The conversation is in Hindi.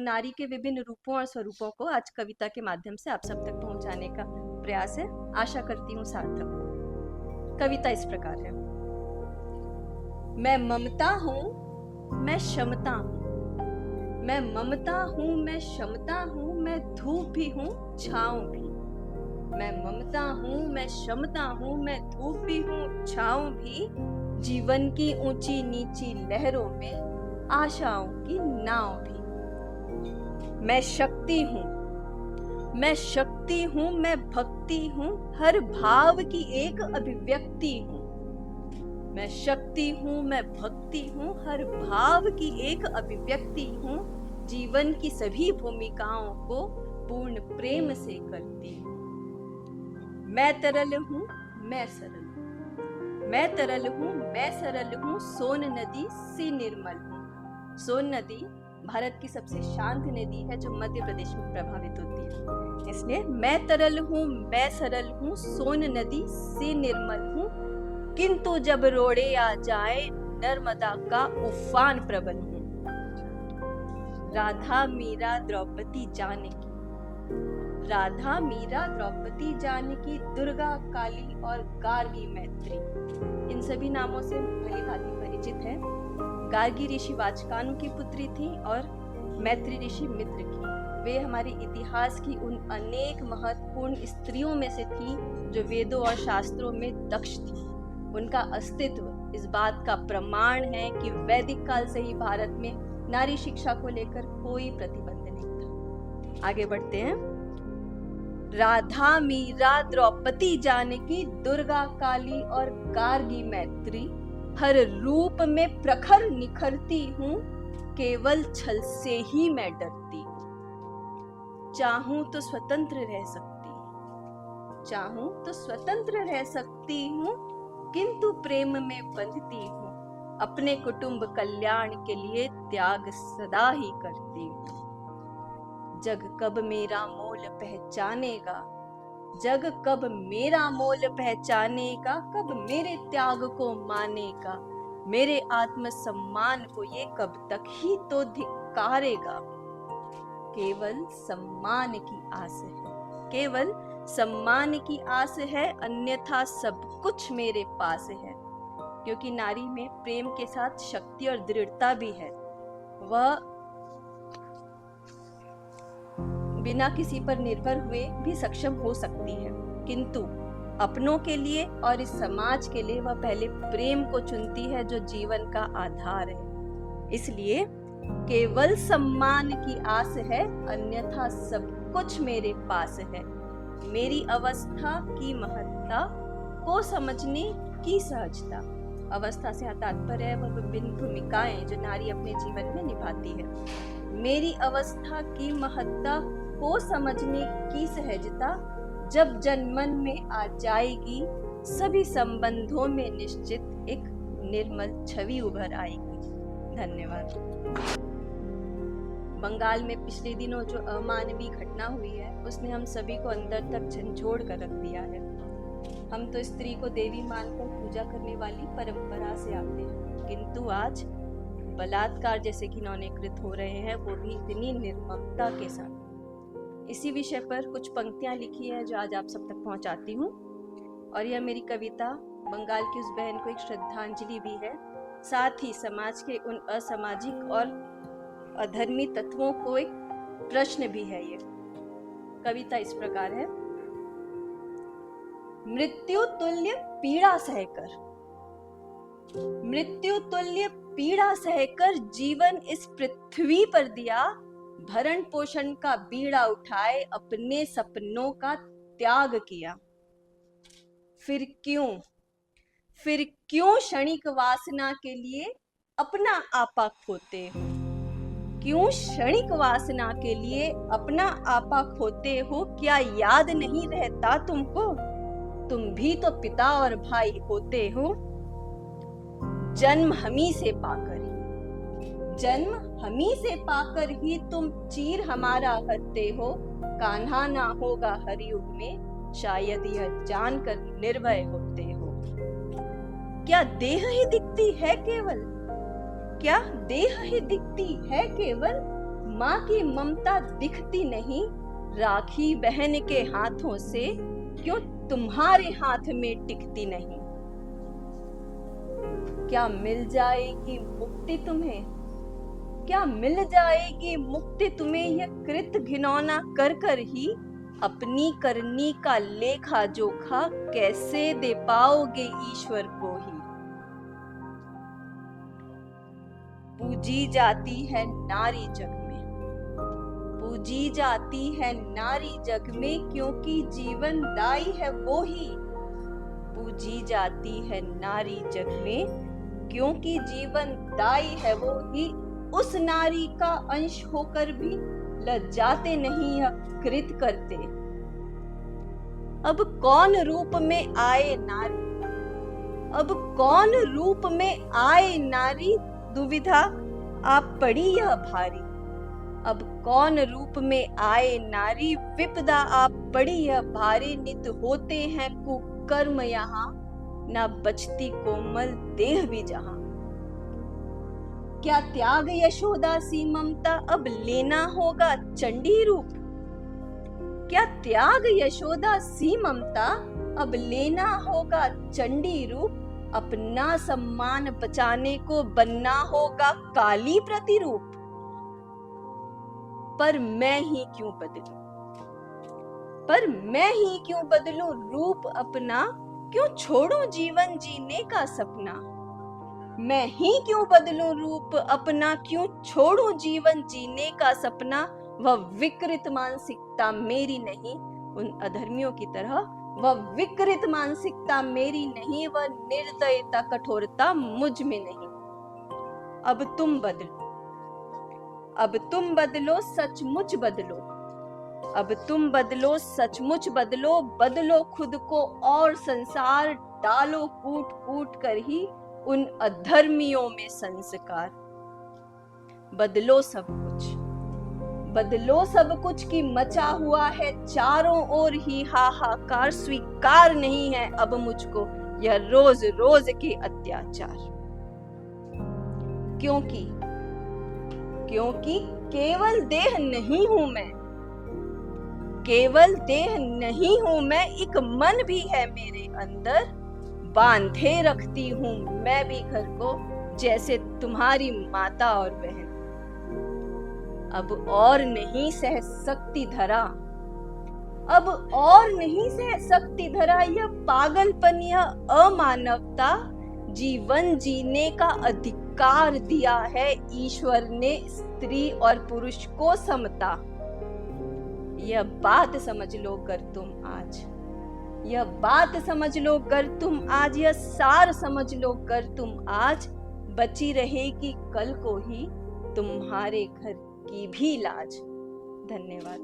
नारी के विभिन्न रूपों और स्वरूपों को आज कविता के माध्यम से आप सब तक पहुंचाने का प्रयास है। आशा करती हूँ सार्थक हो। कविता इस प्रकार है। मैं ममता हूँ, मैं क्षमता हूँ। मैं ममता हूँ, मैं क्षमता हूँ। मैं धूप भी हूँ, छाँव भी। मैं ममता हूँ, मैं क्षमता हूँ। मैं धूप भी हूँ, छाँव भी। जीवन की ऊंची नीची लहरों में आशाओं की नाव भी। मैं शक्ति हूँ, मैं शक्ति हूँ। मैं भक्ति हूँ, हर भाव की एक अभिव्यक्ति हूँ। मैं शक्ति हूँ, मैं भक्ति हूँ, हर भाव की एक अभिव्यक्ति हूँ। जीवन की सभी भूमिकाओं को पूर्ण प्रेम से करती हूँ। मैं तरल हूँ, मैं सरल हूँ। मैं तरल हूँ, मैं सरल हूँ। सोन नदी सी निर्मल हूँ। सोन नदी भारत की सबसे शांत नदी है जो मध्य प्रदेश में प्रभावित होती है। इसलिए मैं तरल हूँ, मैं सरल हूँ। सोन नदी सी निर्मल हूँ। किंतु जब रोड़े आ जाए नर्मदा का उफान प्रबल हूँ। राधा मीरा द्रौपदी जानकी, राधा मीरा द्रौपदी जानकी, दुर्गा काली और गार्गी मैत्री, इन सभी नामों से भली भांति परिचित है। गार्गी ऋषि वाचकानु की पुत्री थी और मैत्री ऋषि मित्र की। वे हमारे इतिहास की उन अनेक महत्वपूर्ण स्त्रियों में से थी जो वेदों और शास्त्रों में दक्ष थी। उनका अस्तित्व इस बात का प्रमाण है कि वैदिक काल से ही भारत में नारी शिक्षा को लेकर कोई प्रतिबंध नहीं था। आगे बढ़ते हैं। राधा मीरा द्रौपदी जानकी, दुर्गा काली और गार्गी मैत्री, हर रूप में प्रखर निखरती हूँ। केवल छल से ही मैं डरती हूँ। चाहूं तो स्वतंत्र रह सकती हूँ, चाहूं तो स्वतंत्र रह सकती हूँ, किंतु प्रेम में बंधती हूँ। अपने कुटुंब कल्याण के लिए त्याग सदा ही करती हूँ। जग कब मेरा मोल पहचानेगा, जग कब मेरा मोल पहचानेगा, कब मेरे त्याग को मानेगा, मेरे आत्मसम्मान को ये कब तक ही तो धिक्कारेगा। केवल सम्मान की आस है, केवल सम्मान की आस है, अन्यथा सब कुछ मेरे पास है। क्योंकि नारी में प्रेम के साथ शक्ति और दृढ़ता भी है। वह बिना किसी पर निर्भर हुए भी सक्षम हो सकती है, किंतु अपनों के लिए और इस समाज के लिए वह पहले प्रेम को चुनती है जो जीवन का आधार है। इसलिए केवल सम्मान की आस है, अन्यथा सब कुछ मेरे पास है। मेरी अवस्था की महत्ता को समझने की सहजता। अवस्था से तात्पर्य है वह विभिन्न भूमिकाएं जो नारी अपने जीवन में निभाती है। मेरी अवस्था की महत्ता को समझने की सहजता जब जनमन में आ जाएगी, सभी संबंधों में निश्चित एक निर्मल छवि उभर आएगी। धन्यवाद। बंगाल में पिछले दिनों जो अमानवीय घटना हुई है उसने हम सभी को अंदर तक झंझोड़ कर रख दिया है। हम तो स्त्री को देवी मानकर पूजा करने वाली परंपरा से आते हैं, किंतु आज बलात्कार जैसे घिनौने कृत हो रहे हैं, वो भी इतनी निर्ममता के साथ। इसी विषय पर कुछ पंक्तियां लिखी है जो आज आप सब तक पहुंचाती हूँ। और यह मेरी कविता बंगाल की उस बहन को एक श्रद्धांजलि भी है, साथ ही समाज के उन असामाजिक और अधर्मी तत्वों को एक प्रश्न भी है। ये कविता इस प्रकार है। मृत्यु तुल्य पीड़ा सहकर, मृत्यु तुल्य पीड़ा सहकर जीवन इस पृथ्वी पर दिया। भरण पोषण का बीड़ा उठाए अपने सपनों का त्याग किया। फिर क्यों क्षणिक वासना के लिए अपना आपा खोते हो? क्यों क्षणिक वासना के लिए अपना आपा खोते हो? क्या याद नहीं रहता तुमको? तुम भी तो पिता और भाई होते हो। जन्म हमी से पाकर ही, जन्म हमी से पाकर ही तुम चीर हमारा हरते हो। कान्हा ना होगा हर युग में, शायद यह जानकर निर्भय होते हो। क्या देह ही दिखती है केवल, क्या देह ही दिखती है केवल? माँ की ममता दिखती नहीं, राखी बहन के हाथों से क्यों तुम्हारे हाथ में टिकती नहीं। क्या मिल जाएगी मुक्ति तुम्हें, क्या मिल जाएगी मुक्ति तुम्हें, यह कृत घिनौना कर कर ही अपनी करनी का लेखा जोखा कैसे दे पाओगे ईश्वर को ही। पूजी जाती है नारी जग में, पूजी जाती है नारी जग में, क्योंकि जीवन दाई है वो ही। पूजी जाती है नारी जग में, क्योंकि जीवन दाई है वो ही। उस नारी का अंश होकर भी लज्जाते नहीं यह कृत करते। अब कौन रूप में आए नारी, अब कौन रूप में आए नारी, दुविधा आप पड़ी यह भारी। अब कौन रूप में आए नारी, विपदा आप पड़ी यह भारी। नित होते हैं कुकर्म यहाँ, ना बचती कोमल देह भी जहां। क्या त्याग यशोदा सी ममता अब लेना होगा चंडी रूप। क्या त्याग यशोदा सी ममता अब लेना होगा चंडी रूप। अपना सम्मान बचाने को बनना होगा काली प्रतिरूप। पर मैं ही क्यों बदलूं, पर मैं ही क्यों बदलूं रूप अपना, क्यों छोड़ूं जीवन जीने का सपना। मैं ही क्यों बदलूं रूप अपना, क्यों छोड़ूं जीवन जीने का सपना। वह विकृत मानसिकता मेरी नहीं, उन अधर्मियों की तरह वह विकृत मानसिकता मेरी नहीं, वह निर्दयता कठोरता मुझ में नहीं। अब तुम बदलो, अब तुम बदलो, सचमुच बदलो। अब तुम बदलो, सचमुच बदलो। बदलो खुद को और संसार डालो कूट कूट कर ही उन अधर्मियों में संस्कार। बदलो सब कुछ, बदलो सब कुछ की मचा हुआ है चारों ओर ही हाहाकार। स्वीकार नहीं है अब मुझको यह रोज रोज के अत्याचार। क्योंकि क्योंकि केवल देह नहीं हूं मैं, केवल देह नहीं हूं मैं, एक मन भी है मेरे अंदर। बांधे रखती हूं मैं भी घर को, जैसे तुम्हारी माता और बहन। अब और नहीं सह सकती धरा, अब और नहीं सह सकती धरा यह पागलपन, यह अमानवता। जीवन जीने का अधिकार दिया है ईश्वर ने स्त्री और पुरुष को समता। यह बात समझ लो गर तुम आज, यह बात समझ लो गर तुम आज, यह सार समझ लो गर तुम आज। बची रहेगी कल को ही तुम्हारे घर की भी लाज। धन्यवाद।